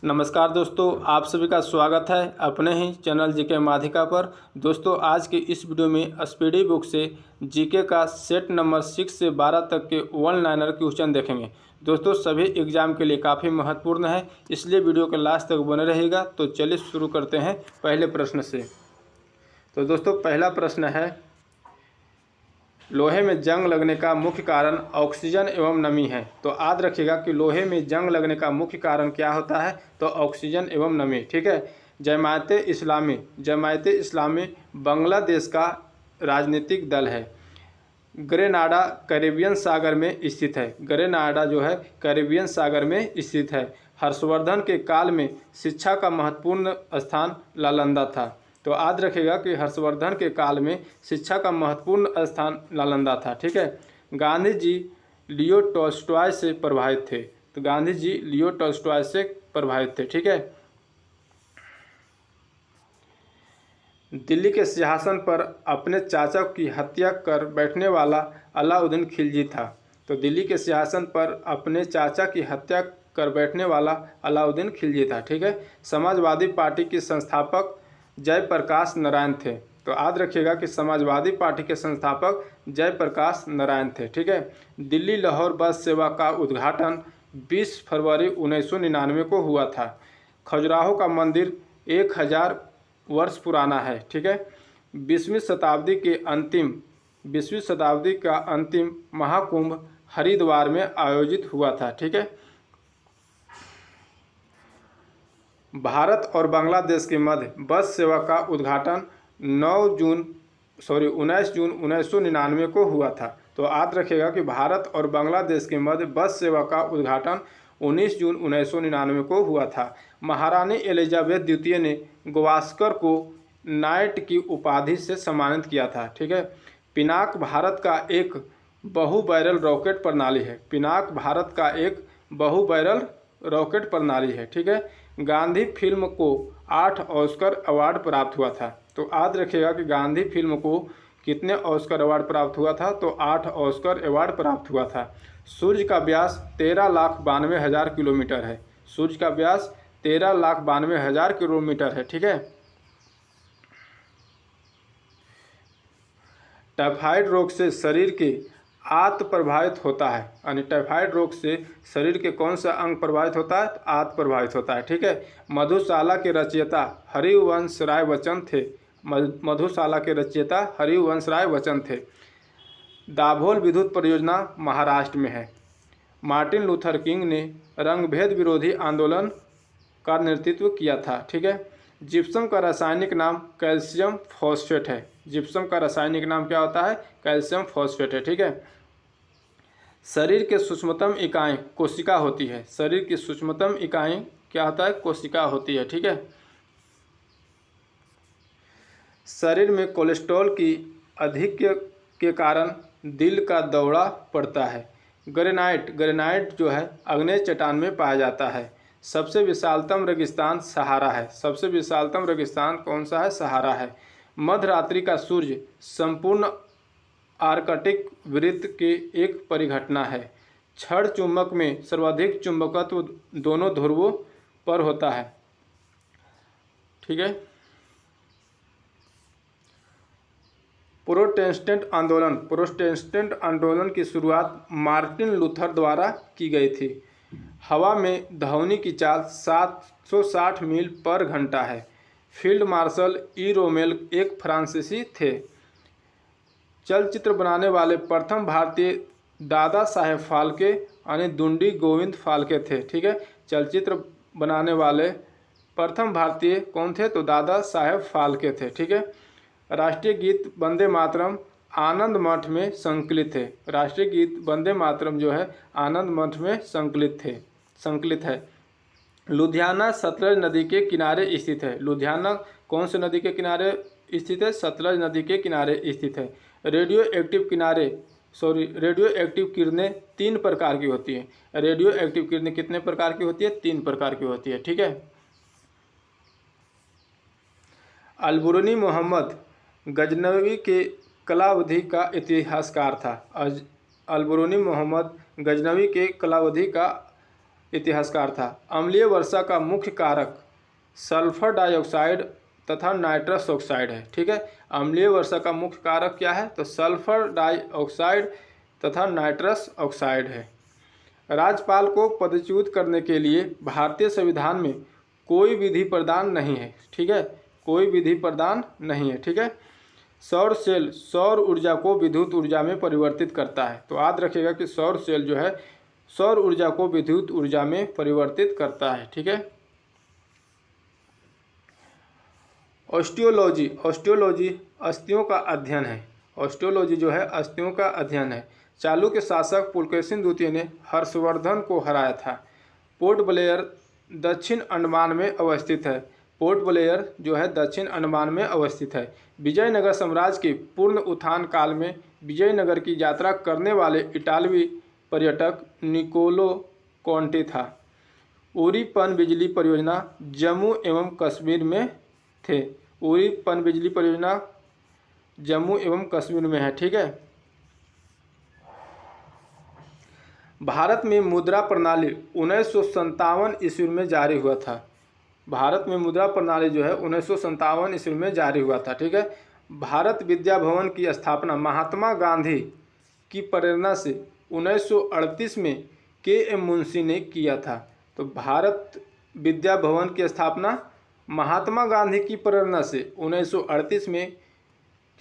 नमस्कार दोस्तों, आप सभी का स्वागत है अपने ही चैनल जीके माध्यिका पर। दोस्तों, आज के इस वीडियो में स्पीडी बुक से जीके का सेट नंबर 6 से 12 तक के वन लाइनर क्वेश्चन देखेंगे। दोस्तों, सभी एग्जाम के लिए काफ़ी महत्वपूर्ण है, इसलिए वीडियो के लास्ट तक बने रहेगा। तो चलिए शुरू करते हैं पहले प्रश्न से। तो दोस्तों, पहला प्रश्न है, लोहे में जंग लगने का मुख्य कारण ऑक्सीजन एवं नमी है। तो याद रखिएगा कि लोहे में जंग लगने का मुख्य कारण क्या होता है, तो ऑक्सीजन एवं नमी। ठीक है। जमायते इस्लामी बांग्लादेश का राजनीतिक दल है। ग्रेनाडा कैरेबियन सागर में स्थित है। ग्रेनाडा जो है कैरेबियन सागर में स्थित है। हर्षवर्धन के काल में शिक्षा का महत्वपूर्ण स्थान नालंदा था। तो याद रखिएगा कि हर्षवर्धन के काल में शिक्षा का महत्वपूर्ण स्थान नालंदा था। ठीक है। गांधी जी लियो टॉल्स्टॉय से प्रभावित थे। तो गांधी जी लियो टॉल्स्टॉय से प्रभावित थे। ठीक है। दिल्ली के सिंहासन पर अपने चाचा की हत्या कर बैठने वाला अलाउद्दीन खिलजी था। तो दिल्ली के सिंहासन पर अपने चाचा की हत्या कर बैठने वाला अलाउद्दीन खिलजी था। ठीक है। समाजवादी पार्टी के संस्थापक जयप्रकाश नारायण थे। तो याद रखिएगा कि समाजवादी पार्टी के संस्थापक जयप्रकाश नारायण थे। ठीक है। दिल्ली लाहौर बस सेवा का उद्घाटन 20 फरवरी 1999 को हुआ था। खजुराहो का मंदिर 1000 वर्ष पुराना है। ठीक है। 20वीं शताब्दी का अंतिम महाकुंभ हरिद्वार में आयोजित हुआ था। ठीक है। भारत और बांग्लादेश के मध्य बस सेवा का उद्घाटन 19 जून 1999 को हुआ था। तो याद रखिएगा कि भारत और बांग्लादेश के मध्य बस सेवा का उद्घाटन 19 जून 1999 को हुआ था। महारानी एलिजाबेथ द्वितीय ने गावस्कर को नाइट की उपाधि से सम्मानित किया था। ठीक है। पिनाक भारत का एक बहु-बैरल रॉकेट प्रणाली है। पिनाक भारत का एक बहु-बैरल रॉकेट प्रणाली है। ठीक है। गांधी फिल्म को 8 ऑस्कर अवार्ड प्राप्त हुआ था। तो याद रखिएगा कि गांधी फिल्म को कितने ऑस्कर अवार्ड प्राप्त हुआ था, तो 8 ऑस्कर अवार्ड प्राप्त हुआ था। सूर्य का व्यास 13,92,000 किलोमीटर है। सूर्य का व्यास 13,92,000 किलोमीटर है। ठीक है। टाइफाइड रोग से शरीर के आंत प्रभावित होता है। यानी टाइफाइड रोग से शरीर के कौन सा अंग प्रभावित होता है, तो आंत प्रभावित होता है। ठीक है। मधुशाला के रचयिता हरिवंश राय बच्चन थे। मधुशाला के रचयिता हरिवंश राय बच्चन थे। दाभोल विद्युत परियोजना महाराष्ट्र में है। मार्टिन लूथर किंग ने रंगभेद विरोधी आंदोलन का नेतृत्व किया था। ठीक है। जिप्सम का रासायनिक नाम कैल्शियम फॉस्फेट है। जिप्सम का रासायनिक नाम क्या होता है, कैल्शियम फॉस्फेट है। ठीक है। शरीर के सूक्ष्मतम इकाई कोशिका होती है। शरीर की सूक्ष्मतम इकाई क्या होता है, कोशिका होती है। ठीक है। शरीर में कोलेस्ट्रॉल की अधिक्य के कारण दिल का दौरा पड़ता है। ग्रेनाइट जो है आग्नेय चट्टान में पाया जाता है। सबसे विशालतम रेगिस्तान सहारा है। सबसे विशालतम रेगिस्तान कौन सा है, सहारा है। मध्यरात्रि का सूर्य संपूर्ण आर्कटिक वृत्त की एक परिघटना है। क्षण चुंबक में सर्वाधिक चुंबकत्व दोनों ध्रुवों पर होता है। ठीक है। प्रोटेस्टेंट आंदोलन की शुरुआत मार्टिन लूथर द्वारा की गई थी। हवा में ध्वनि की चाल 760 मील पर घंटा है। फील्ड मार्शल ई रोमेल एक फ्रांसीसी थे। चलचित्र बनाने वाले प्रथम भारतीय दादा साहेब फाल्के यानी दुंडी गोविंद फाल्के थे। ठीक है। चलचित्र बनाने वाले प्रथम भारतीय कौन थे, तो दादा साहेब फाल्के थे। ठीक है। राष्ट्रीय गीत वंदे मातरम आनंद मठ में संकलित है। राष्ट्रीय गीत वंदे मातरम जो है आनंद मठ में संकलित है। लुधियाना सतलज नदी के किनारे स्थित है। लुधियाना कौन से नदी के किनारे स्थित है, सतलज नदी के किनारे स्थित है। रेडियो एक्टिव किरणें 3 प्रकार की होती हैं। रेडियो एक्टिव किरणें कितने प्रकार की होती है, 3 प्रकार की होती है। ठीक है। अलबरूनी मोहम्मद गजनवी के कलावधि का इतिहासकार था। अलबरूनी मोहम्मद गजनवी के कलावधि का इतिहासकार था। अम्लीय वर्षा का मुख्य कारक सल्फर डाइऑक्साइड तथा नाइट्रस ऑक्साइड है। ठीक है, अम्लीय वर्षा का मुख्य कारक क्या है? तो सल्फर डाइऑक्साइड तथा नाइट्रस ऑक्साइड है। राज्यपाल को पदच्युत करने के लिए भारतीय संविधान में कोई विधि प्रदान नहीं है। ठीक है, कोई विधि प्रदान नहीं है। ठीक है, सौर सेल सौर ऊर्जा को विद्युत ऊर्जा में परिवर्तित करता है। तो याद रखिएगा कि सौर सेल जो है सौर ऊर्जा को विद्युत ऊर्जा में परिवर्तित करता है। ठीक है, ऑस्टियोलॉजी ऑस्टियोलॉजी अस्थियों का अध्ययन है। ऑस्टियोलॉजी जो है अस्थियों का अध्ययन है। चालुक्य शासक पुलकेशिन द्वितीय ने हर्षवर्धन को हराया था। पोर्ट ब्लेयर दक्षिण अंडमान में अवस्थित है। पोर्ट ब्लेयर जो है दक्षिण अंडमान में अवस्थित है। विजयनगर साम्राज्य के पूर्ण उत्थान काल में विजयनगर की यात्रा करने वाले इटालवी पर्यटक निकोलो कॉन्टे था। उरी पनबिजली परियोजना जम्मू एवं कश्मीर में थे। उरी पनबिजली परियोजना जम्मू एवं कश्मीर में है। ठीक है, भारत में मुद्रा प्रणाली 1957 ईस्वी में जारी हुआ था। भारत में मुद्रा प्रणाली जो है 1957 ईस्वी में जारी हुआ था। ठीक है, भारत विद्या भवन की स्थापना महात्मा गांधी की प्रेरणा से 1938 में के.एम. मुंशी ने किया था। तो भारत विद्या भवन की स्थापना महात्मा गांधी की प्रेरणा से 1938 में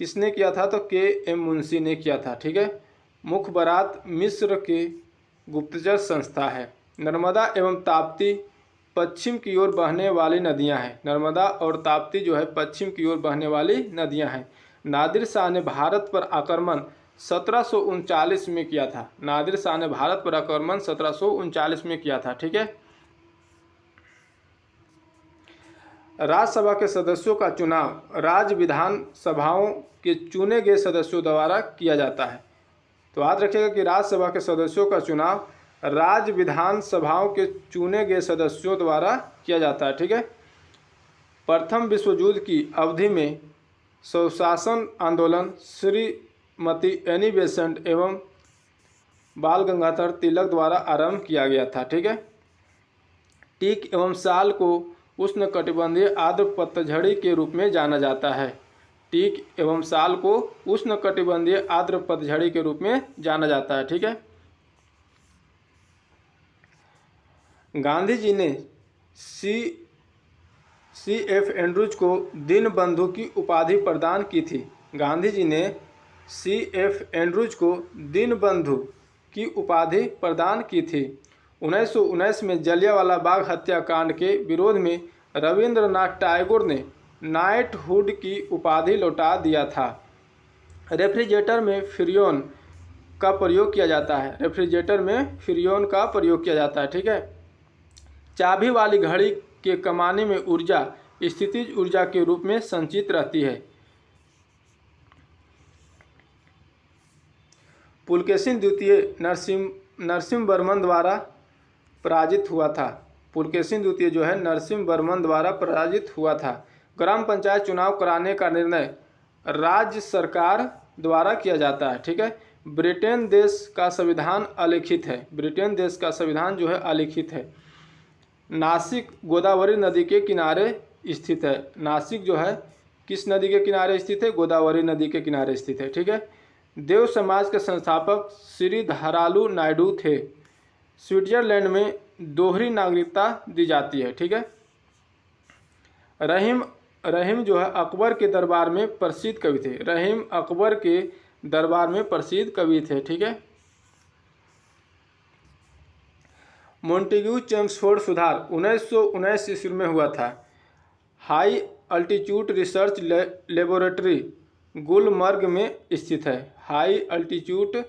किसने किया था? तो के.एम. मुंशी ने किया था। ठीक है, मुखबरात मिस्र के गुप्तचर संस्था है। नर्मदा एवं ताप्ती पश्चिम की ओर बहने वाली नदियां हैं। नर्मदा और ताप्ती जो है पश्चिम की ओर बहने वाली नदियां हैं। नादिर शाह ने भारत पर आक्रमण 1739 में किया था। नादिर शाह ने भारत पर आक्रमण 1739 में किया था। ठीक है, राज्यसभा के सदस्यों का चुनाव राज्य विधान सभाओं के चुने गए सदस्यों द्वारा किया जाता है। तो याद रखिएगा कि राज्यसभा के सदस्यों का चुनाव राज्य विधान सभाओं के चुने गए सदस्यों द्वारा किया जाता है। ठीक है, प्रथम विश्व युद्ध की अवधि में स्वशासन आंदोलन श्रीमती एनी बेसेंट एवं बाल गंगाधर तिलक द्वारा आरंभ किया गया था। ठीक है, टीक एवं साल को उष्णकटिबंधीय आर्द्र पतझड़ी के रूप में जाना जाता है। टीक एवं साल को उष्णकटिबंधीय आर्द्र पतझड़ी के रूप में जाना जाता है। ठीक है, गांधी जी ने सी.एफ. एंड्रूज को दीनबंधु की उपाधि प्रदान की थी। गांधी जी ने सी.एफ. एंड्रूज को दीनबंधु की उपाधि प्रदान की थी। 1919 में जलियांवाला बाग हत्याकांड के विरोध में रविंद्रनाथ टैगोर ने नाइटहुड की उपाधि लौटा दिया था। रेफ्रिजरेटर में फ्रियोन का प्रयोग किया जाता है। रेफ्रिजरेटर में फ्रियोन का प्रयोग किया जाता है। ठीक है, चाबी वाली घड़ी के कमाने में ऊर्जा स्थितिज ऊर्जा के रूप में संचित रहती है। पुलकेशिन द्वितीय नरसिम्हवर्मन द्वारा पराजित हुआ था। पुलकेशिन द्वितीय जो है नरसिम्हवर्मन द्वारा पराजित हुआ था। ग्राम पंचायत चुनाव कराने का निर्णय राज्य सरकार द्वारा किया जाता है। ठीक है, ब्रिटेन देश का संविधान अलिखित है। ब्रिटेन देश का संविधान जो है अलिखित है। नासिक गोदावरी नदी के किनारे स्थित है। नासिक जो है किस नदी के किनारे स्थित है? गोदावरी नदी के किनारे स्थित है। ठीक है, देव समाज के संस्थापक श्री धारालू नायडू थे। स्विट्जरलैंड में दोहरी नागरिकता दी जाती है। ठीक है, रहीम जो है अकबर के दरबार में प्रसिद्ध कवि थे। रहीम अकबर के दरबार में प्रसिद्ध कवि थे। ठीक है, मोंटेग्यू चेम्सफोर्ड सुधार 1919 ईस्वी में हुआ था। High altitude research laboratory Gulmarg में स्थित है। High altitude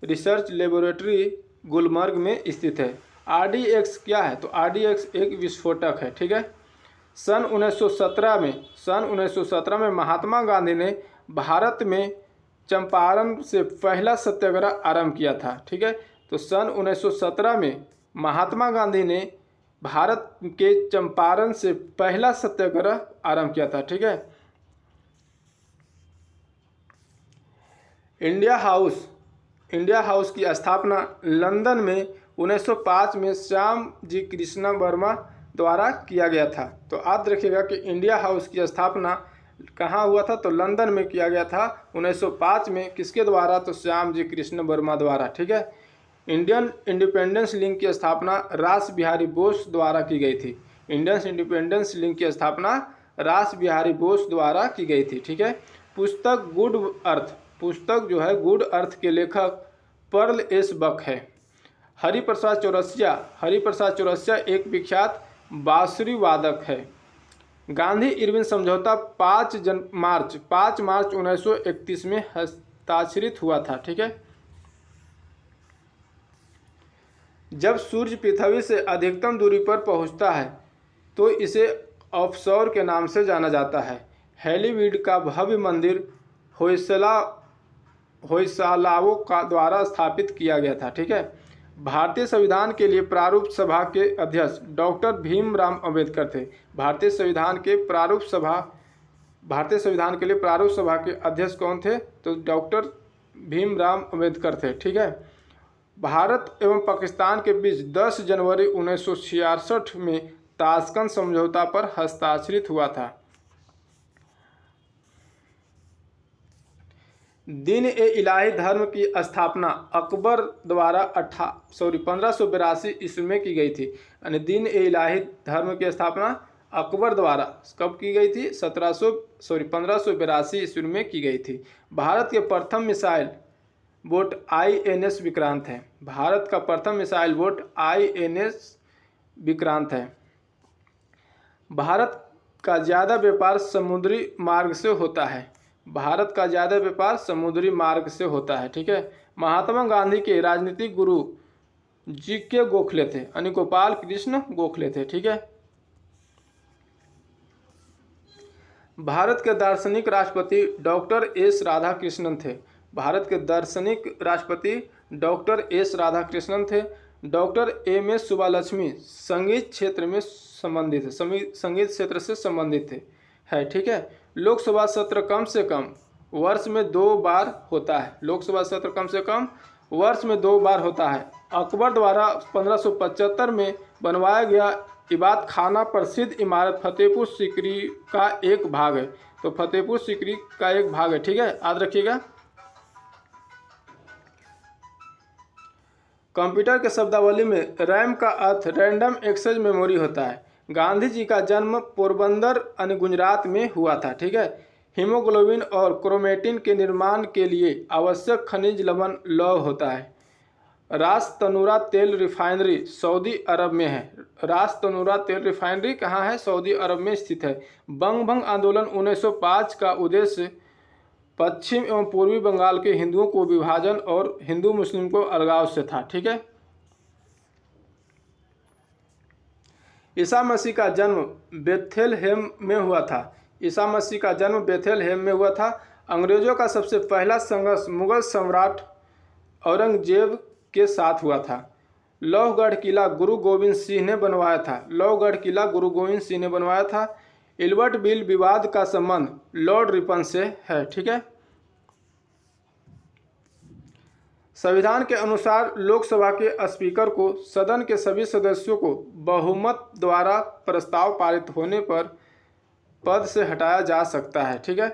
research laboratory Gulmarg में स्थित है। RDX क्या है? तो RDX एक विस्फोटक है। ठीक है, सन 1917 में महात्मा गांधी ने भारत में चंपारण से पहला सत्याग्रह आरंभ किया था। ठीक है, तो सन 1917 में महात्मा गांधी ने भारत के चंपारण से पहला सत्याग्रह आरंभ किया था। ठीक है, इंडिया हाउस की स्थापना लंदन में 1905 में श्याम जी कृष्ण वर्मा द्वारा किया गया था। तो याद रखिएगा कि इंडिया हाउस की स्थापना कहाँ हुआ था, तो लंदन में किया गया था 1905 में। किसके द्वारा, तो श्याम जी कृष्ण वर्मा द्वारा। ठीक है। इंडियन इंडिपेंडेंस लीग की स्थापना रास बिहारी बोस द्वारा की गई थी। इंडियन इंडिपेंडेंस लीग की स्थापना रास बिहारी बोस द्वारा की गई थी। ठीक है। पुस्तक गुड अर्थ, पुस्तक जो है गुड अर्थ के लेखक पर्ल एस बक है। हरिप्रसाद चौरसिया एक विख्यात बांसुरी वादक है। गांधी इरविन समझौता 5 मार्च 1931 में हस्ताक्षरित हुआ था। ठीक है। जब सूर्य पृथ्वी से अधिकतम दूरी पर पहुंचता है तो इसे ऑफशोर के नाम से जाना जाता है। हैलीवीड का भव्य मंदिर होयसालाओं का द्वारा स्थापित किया गया था। ठीक है। भारतीय संविधान के लिए प्रारूप सभा के अध्यक्ष डॉक्टर भीमराव अम्बेडकर थे। भारतीय संविधान के लिए प्रारूप सभा के अध्यक्ष कौन थे, तो डॉक्टर भीमराव अम्बेडकर थे। ठीक है। भारत एवं पाकिस्तान के बीच 10 जनवरी 1966 में ताशकंद समझौता पर हस्ताक्षरित हुआ था। दीन ए इलाही धर्म की स्थापना अकबर द्वारा 1582 ईस्वी में की गई थी। यानी दीन ए इलाही धर्म की स्थापना अकबर द्वारा कब की गई थी, 1582 ईस्वी में की गई थी। भारत के प्रथम मिसाइल बोट INS विक्रांत है। भारत का प्रथम मिसाइल बोट INS विक्रांत है। भारत का ज़्यादा व्यापार समुद्री मार्ग से होता है। भारत का ज़्यादा व्यापार समुद्री मार्ग से होता है। ठीक है। महात्मा गांधी के राजनीतिक गुरु GK गोखले थे, यानी गोपाल कृष्ण गोखले थे। ठीक है। भारत के दार्शनिक राष्ट्रपति डॉक्टर S राधाकृष्णन थे। भारत के दार्शनिक राष्ट्रपति डॉक्टर S राधाकृष्णन थे। डॉक्टर MS सुब्बालक्ष्मी संगीत क्षेत्र से संबंधित थे है। ठीक है। लोकसभा सत्र कम से कम वर्ष में 2 बार होता है। लोकसभा सत्र कम से कम वर्ष में 2 बार होता है। अकबर द्वारा 1575 में बनवाया गया इबादत खाना प्रसिद्ध इमारत फतेहपुर सीकरी का एक भाग है। तो फतेहपुर सीकरी का एक भाग है। ठीक है। याद रखिएगा। कंप्यूटर के शब्दावली में रैम का अर्थ रैंडम एक्सेस मेमोरी होता है। गांधी जी का जन्म पोरबंदर यानी गुजरात में हुआ था। ठीक है। हीमोग्लोबिन और क्रोमेटिन के निर्माण के लिए आवश्यक खनिज लवण लौह होता है। रास तनूरा तेल रिफाइनरी सऊदी अरब में है। रास तनूरा तेल रिफाइनरी कहाँ है, सऊदी अरब में स्थित है। बंगभंग आंदोलन 1905 का उद्देश्य पश्चिम एवं पूर्वी बंगाल के हिंदुओं को विभाजन और हिंदू मुस्लिम को अलगाव से था। ठीक है। ईसा मसीह का जन्म बेथलेहेम में हुआ था। ईसा मसीह का जन्म बेथलेहेम में हुआ था। अंग्रेजों का सबसे पहला संघर्ष मुगल सम्राट औरंगजेब के साथ हुआ था। लौहगढ़ किला गुरु गोविंद सिंह ने बनवाया था। लौहगढ़ किला गुरु गोविंद सिंह ने बनवाया था। इल्बर्ट बिल विवाद का संबंध लॉर्ड रिपन से है। ठीक है। संविधान के अनुसार लोकसभा के स्पीकर को सदन के सभी सदस्यों को बहुमत द्वारा प्रस्ताव पारित होने पर पद से हटाया जा सकता है। ठीक है।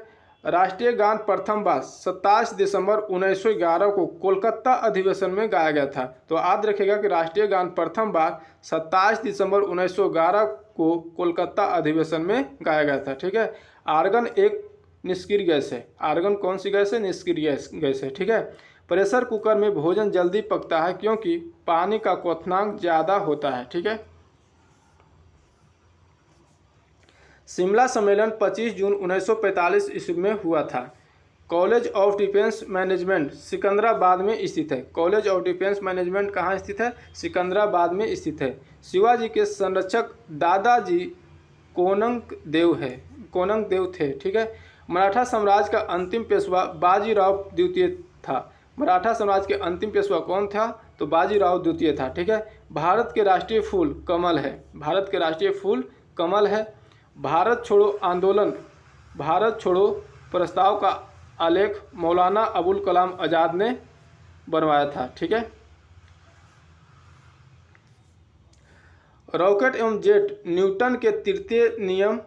राष्ट्रीय गान प्रथम बार 27 दिसंबर 1911 को कोलकाता अधिवेशन में गाया गया था। तो याद रखिएगा कि राष्ट्रीय गान प्रथम बार 27 दिसंबर 1911 को कोलकाता अधिवेशन में गाया गया था। ठीक है। आर्गन एक निष्क्रिय गैस है। आर्गन कौन सी गैस है, निष्क्रिय गैस है। ठीक है। प्रेशर कुकर में भोजन जल्दी पकता है क्योंकि पानी का क्वथनांक ज़्यादा होता है। ठीक है। शिमला सम्मेलन 25 जून 1945 ईस्वी में हुआ था। College of defence management Secunderabad में स्थित है। कॉलेज ऑफ डिफेंस मैनेजमेंट कहाँ स्थित है, सिकंदराबाद में स्थित है। शिवाजी के संरक्षक दादाजी कोनक देव थे। ठीक है। मराठा साम्राज्य का अंतिम पेशवा बाजीराव द्वितीय था। मराठा साम्राज्य के अंतिम पेशवा कौन था, तो बाजीराव द्वितीय था। ठीक है। भारत के राष्ट्रीय फूल कमल है। भारत के राष्ट्रीय फूल कमल है। भारत छोड़ो आंदोलन, भारत छोड़ो प्रस्ताव का आलेख मौलाना अबुल कलाम आज़ाद ने बनवाया था। ठीक है। रॉकेट एवं जेट न्यूटन के तृतीय नियम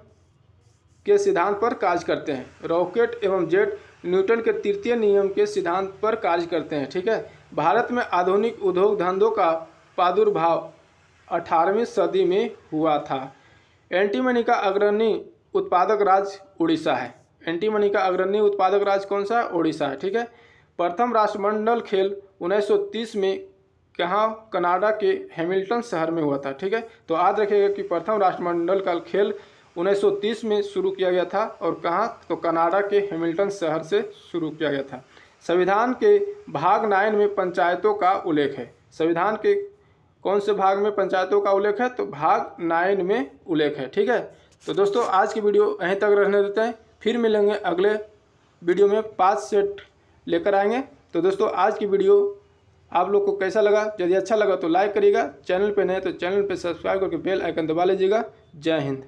के सिद्धांत पर कार्य करते हैं। रॉकेट एवं जेट न्यूटन के तृतीय नियम के सिद्धांत पर कार्य करते हैं। ठीक है। भारत में आधुनिक उद्योग धंधों का प्रादुर्भाव 18वीं सदी में हुआ था। एंटीमनी का अग्रणी उत्पादक राज्य उड़ीसा है। एंटीमनी का अग्रणी उत्पादक राज्य कौन सा है? उड़ीसा है। ठीक है। प्रथम राष्ट्रमंडल खेल 1930 में कहाँ? कनाडा के हैमिल्टन शहर में हुआ था। ठीक है। तो याद रखिएगा कि प्रथम राष्ट्रमंडल का खेल 1930 में शुरू किया गया था और कहाँ? तो कनाडा के हैमिल्टन शहर से शुरू किया गया था। संविधान के भाग 9 में पंचायतों का उल्लेख है। संविधान के कौन से भाग में पंचायतों का उल्लेख है? तो भाग 9 में उल्लेख है। ठीक है। तो दोस्तों आज की वीडियो यहीं तक रहने देते हैं, फिर मिलेंगे अगले वीडियो में 5 सेट लेकर आएंगे। तो दोस्तों आज की वीडियो आप लोग को कैसा लगा? यदि अच्छा लगा तो लाइक करिएगा, चैनल पे नए तो चैनल पे सब्सक्राइब करके बेल आइकन दबा लीजिएगा। जय हिंद।